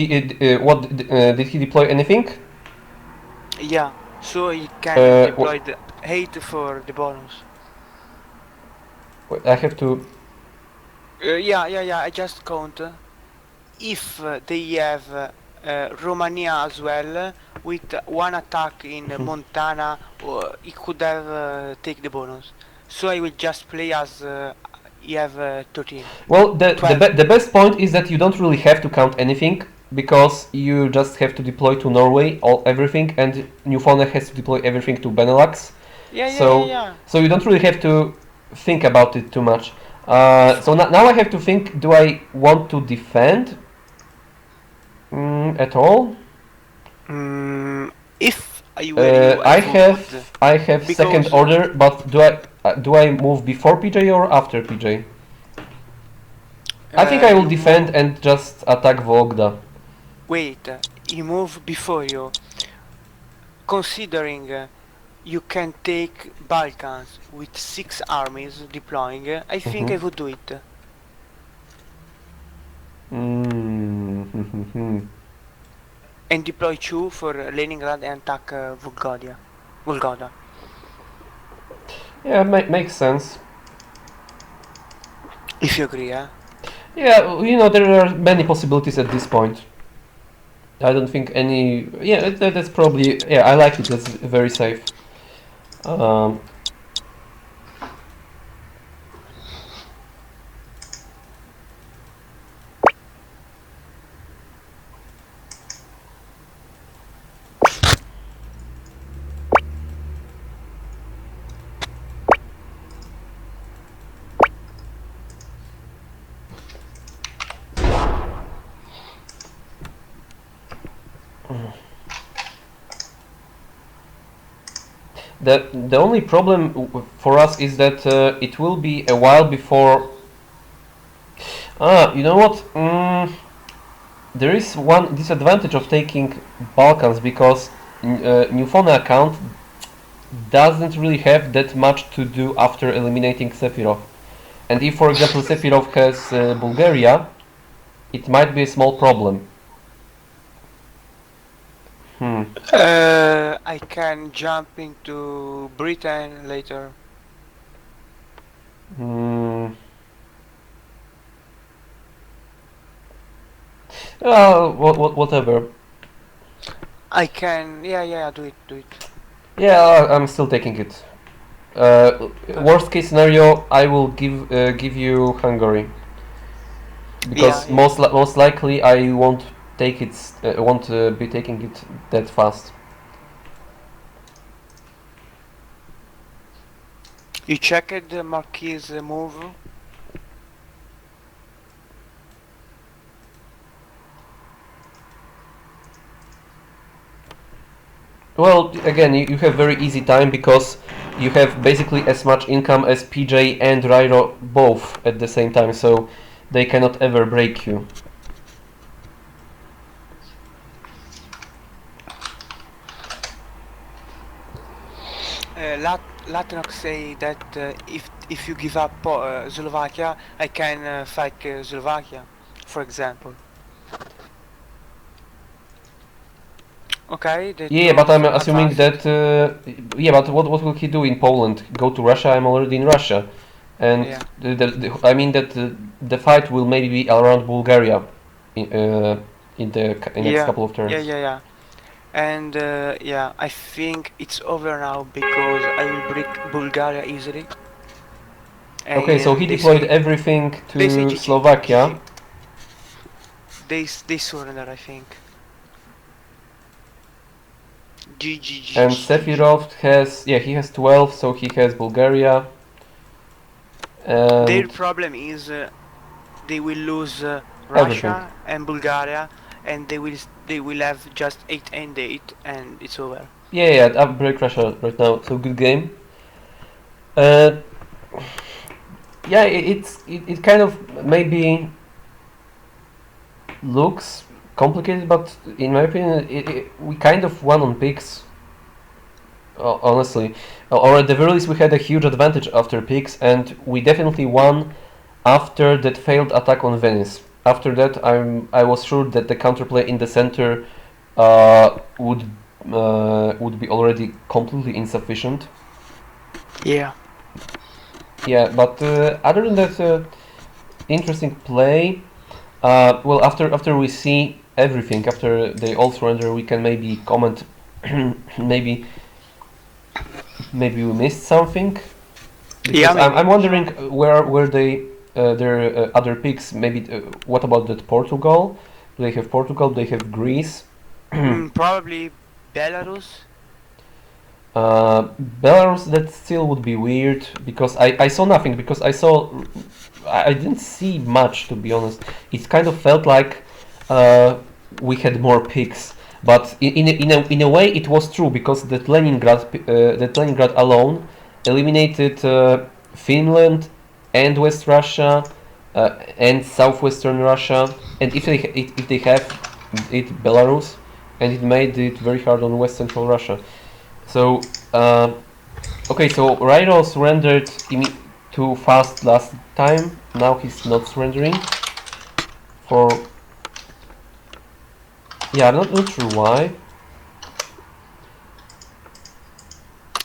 did he deploy anything? Yeah, so he can deploy What? the 8 for the bonus. Wait, I have to. Yeah, I just count. If they have Romania as well, with one attack in Montana, he could have take the bonus. So I will just play as he have 13. Well, 12. the best point is that you don't really have to count anything because you just have to deploy to Norway everything, and Newfoundland has to deploy everything to Benelux. So so you don't really have to think about it too much. So now I have to think: do I want to defend at all? If I were you, I would. I have second Because order, but do I move before PJ or after PJ? I think I will you defend move. and just attack Vologda. Wait, you move before you. Considering you can take Balkans with 6 armies deploying, I think I would do it. And deploy 2 for Leningrad and attack Volgograd. Yeah, makes sense. If you agree, eh? Yeah, there are many possibilities at this point. I don't think any. Yeah, that's probably. Yeah, I like it. That's very safe. The only problem for us is that it will be a while before. You know what? There is one disadvantage of taking Balkans because Newfoundland account doesn't really have that much to do after eliminating Sephiroth. And if, for example, Sephiroth has Bulgaria, it might be a small problem. I can jump into Britain later. Whatever. I can, yeah, do it. Yeah, I'm still taking it. Worst case scenario, I will give you Hungary because most likely I won't take it. Won't be taking it that fast. You checked the Marquis move? Well, again, you have very easy time because you have basically as much income as PJ and Rairo both at the same time, so they cannot ever break you. Latinox say that if you give up Slovakia, I can fight Slovakia, for example. Okay. Yeah, but I'm assuming that. Yeah, but what will he do in Poland? Go to Russia? I'm already in Russia, and I mean that the fight will maybe be around Bulgaria in the next couple of turns. Yeah. And I think it's over now because I will break Bulgaria easily. Okay, so he deployed everything to Slovakia. They surrender, I think. GG. And Sephiroth has, he has 12, so he has Bulgaria. Their problem is they will lose Russia and Bulgaria, and they will have just 8 and 8, and it's over. Yeah, I break Russia right now, so good game. Yeah, it kind of maybe looks complicated, but in my opinion, we kind of won on picks. Honestly, or at the very least, we had a huge advantage after picks, and we definitely won after that failed attack on Venice. after that, I was sure that the counterplay in the center would be already completely insufficient. Yeah. Yeah, but other than that, interesting play. Well, after we see everything, after they all surrender, we can maybe comment. maybe maybe we missed something, Yeah, because I'm maybe. wondering where were they their other picks. Maybe what about that Portugal? Do they have Portugal? Do they have Greece? Probably Belarus. Belarus, that still would be weird, because I saw nothing, because I didn't see much, to be honest. It kind of felt like we had more picks, but in a way it was true, because that Leningrad alone eliminated Finland and West Russia and southwestern Russia, and if they have it Belarus, and it made it very hard on West Central Russia. So, okay, so Rairo surrendered too fast last time. Now he's not surrendering. For yeah, I'm not sure why.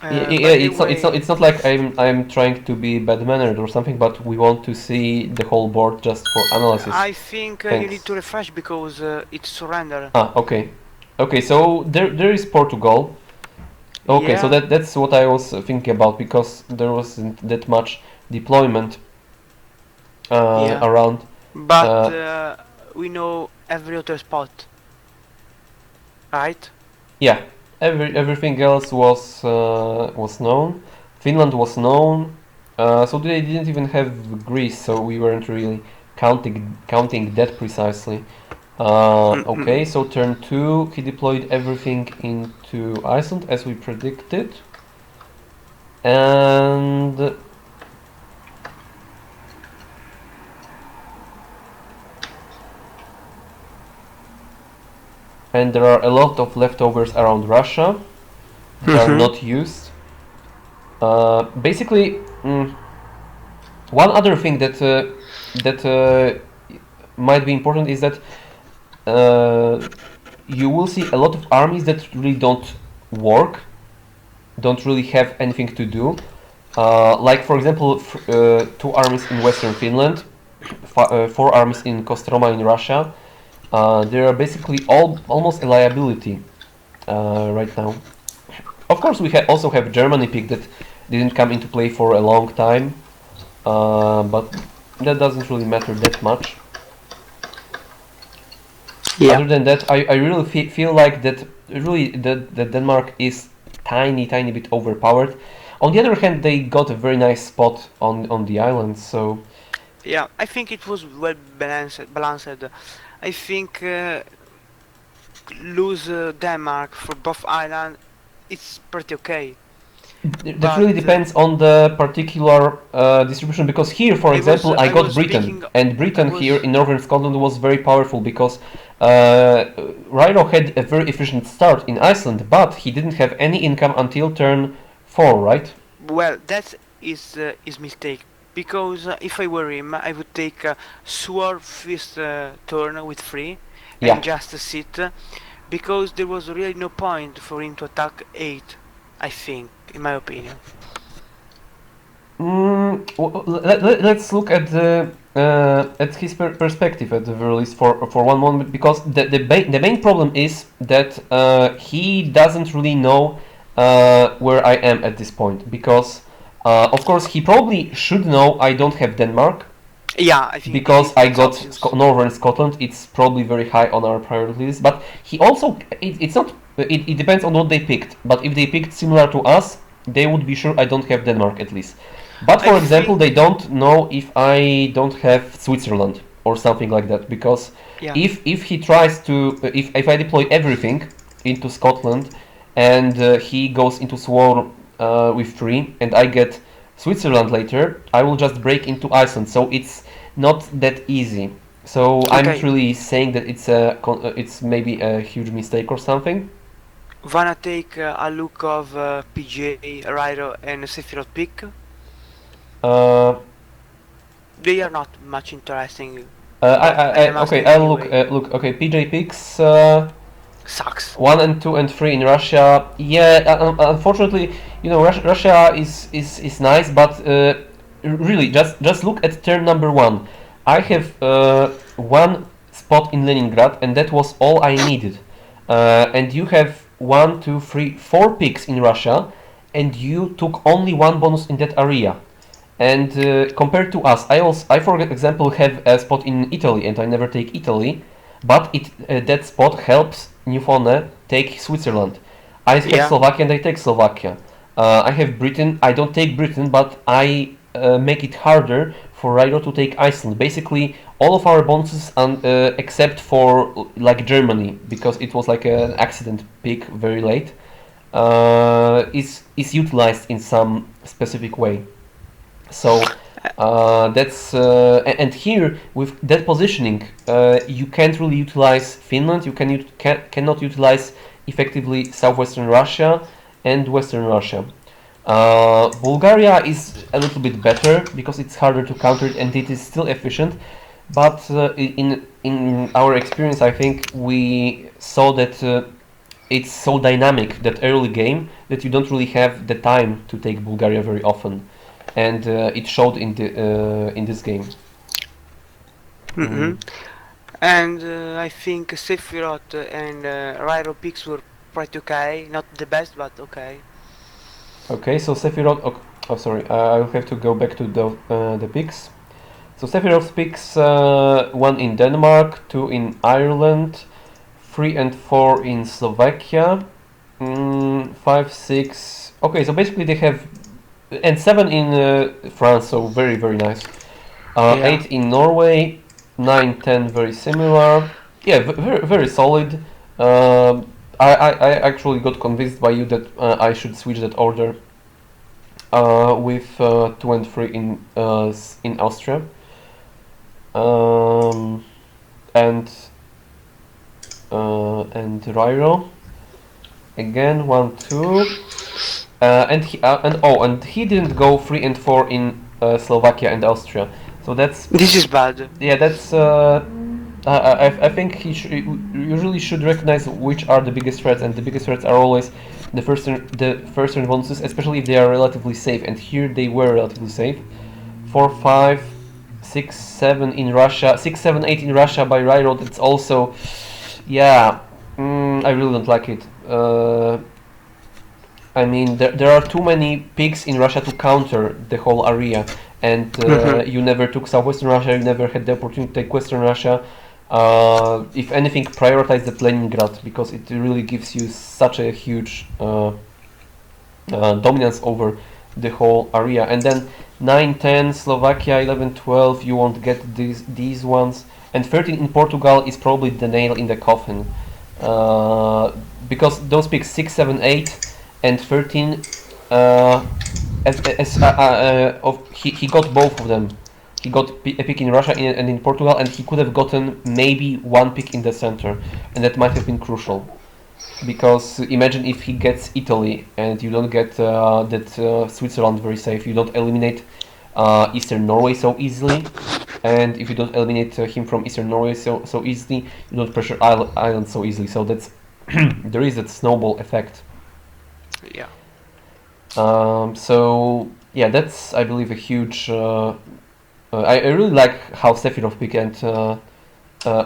By the way, It's not like I'm trying to be bad mannered or something, but we want to see the whole board just for analysis. I think you need Thanks. to refresh because it's surrender. Ah, okay, okay. So there is Portugal. Okay, so Yeah, that's what I was thinking about, because there wasn't that much deployment yeah. around. But Uh, we know every other spot, right? yeah, everything else was known. Finland was known, so they didn't even have Greece, so we weren't really counting that precisely. Okay, so turn 2, he deployed everything into Iceland as we predicted, and there are a lot of leftovers around Russia that are not used. Basically, one other thing that might be important is that you will see a lot of armies that really don't work, don't really have anything to do. Like for example, 2 armies in western Finland, 4 armies in Kostroma in Russia. They are basically almost a liability right now. Of course, we also have Germany pick that didn't come into play for a long time, but that doesn't really matter that much. Yeah. Other than that, I really feel like that really that Denmark is tiny bit overpowered. On the other hand, they got a very nice spot on the island, so Yeah, I think it was well balanced. I think lose Denmark for both island, it's pretty okay. that really depends on the particular distribution, because here, for example, I got Britain, and Britain here in northern Scotland was very powerful, because Rhino had a very efficient start in Iceland, but he didn't have any income until turn 4, right? Well, that is his mistake. Because if I were him, I would take Sword first turn with 3 Yeah. and just sit, because there was really no point for him to attack 8, I think, in my opinion. Let's look at his perspective at the very least for one moment, because the main problem is that he doesn't really know where I am at this point, because of course he probably should know I don't have Denmark. Yeah, I think because I got obvious. Northern Scotland. It's probably very high on our priority list, but he also it's not. It depends on what they picked. But if they picked similar to us, they would be sure I don't have Denmark at least. But for example, they don't know if I don't have Switzerland or something like that, because Yeah. if he tries to if I deploy everything into Scotland and he goes into war with 3 and I get Switzerland later, I will just break into Iceland. So it's not that easy. So I'm not really saying that it's maybe a huge mistake or something. Wanna take a look of PJ, Ryder and Sephiroth pick? They are not much interesting. Okay, I'll look. Look. Okay, PJ picks Sucks. 1 and 2 and 3 in Russia. Yeah, unfortunately, you know, Russia is nice, but really, just look at turn number 1. I have one spot in Leningrad, and that was all I needed. And you have 1, 2, 3, 4 picks in Russia, and you took only one bonus in that area. And compared to us, I for example have a spot in Italy, and I never take Italy, but that spot helps Newfoundland take Switzerland. I have Yeah. Slovakia and I take Slovakia. I have Britain. I don't take Britain, but I make it harder for Ryder to take Iceland. Basically, all of our bonuses, except for like Germany, because it was like an accident pick very late, is utilized in some specific way. So that's and here with that positioning, you can't really utilize Finland. You cannot utilize effectively southwestern Russia and western Russia. Bulgaria is a little bit better because it's harder to counter it and it is still efficient. But in our experience, I think we saw that it's so dynamic that early game that you don't really have the time to take Bulgaria very often. And it showed in this game. Mm-hmm. And I think Sephiroth and Ryro picks were pretty okay. Not the best, but okay. Okay, so Sephiroth. Oh, sorry, I'll have to go back to the picks. So Sephiroth picks 1 in Denmark, 2 in Ireland, 3 and 4 in Slovakia, 5, 6. Okay, so basically they have and 7 in France, so very very nice. Yeah. 8 in Norway, 9, 10 very similar. Yeah, very very solid. I actually got convinced by you that I should switch that order with 2 and 3 in Austria. And Ryro again 1, 2. And he didn't go 3 and 4 in Slovakia and Austria. So that's This is bad. yeah. That's I think you really should recognize which are the biggest threats, and the biggest threats are always the first turn bonuses, especially if they are relatively safe. And here they were relatively safe. 4, 5, 6, 7 in Russia. 6, 7, 8 in Russia by Railroad. It's also yeah. I really don't like it. I mean, there are too many picks in Russia to counter the whole area, and you never took southwestern Russia, you never had the opportunity to take western Russia. If anything, prioritize the Leningrad, because it really gives you such a huge dominance over the whole area. And then 9, 10, Slovakia, 11, 12, you won't get these ones. And 13 in Portugal is probably the nail in the coffin. Because those picks 6, 7, 8 and 13, he got both of them. He got a pick in Russia and in Portugal, and he could have gotten maybe one pick in the center, and that might have been crucial. Because imagine if he gets Italy and you don't get Switzerland very safe, you don't eliminate Eastern Norway so easily, and if you don't eliminate him from Eastern Norway so easily, you don't pressure Ireland so easily. So that's there is that snowball effect. Yeah. So yeah, that's I believe a huge. I really like how Sephiroth picked, and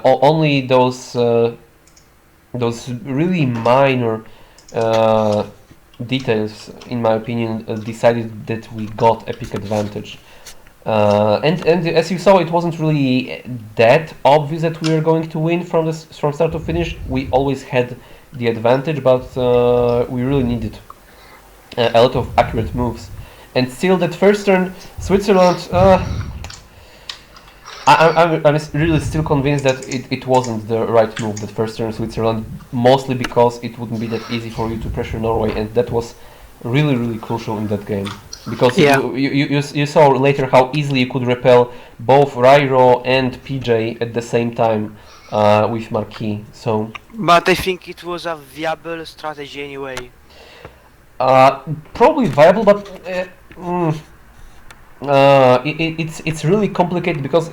only those really minor details, in my opinion, decided that we got a pick advantage. And as you saw, it wasn't really that obvious that we were going to win from start to finish. We always had the advantage, but we really needed a lot of accurate moves. And still, that first turn, Switzerland. I'm really still convinced that it wasn't the right move, that first turn Switzerland, mostly because it wouldn't be that easy for you to pressure Norway, and that was really crucial in that game. Because you saw later how easily you could repel both Rairo and PJ at the same time with Marquis. So, but I think it was a viable strategy anyway. Probably viable, but it's really complicated because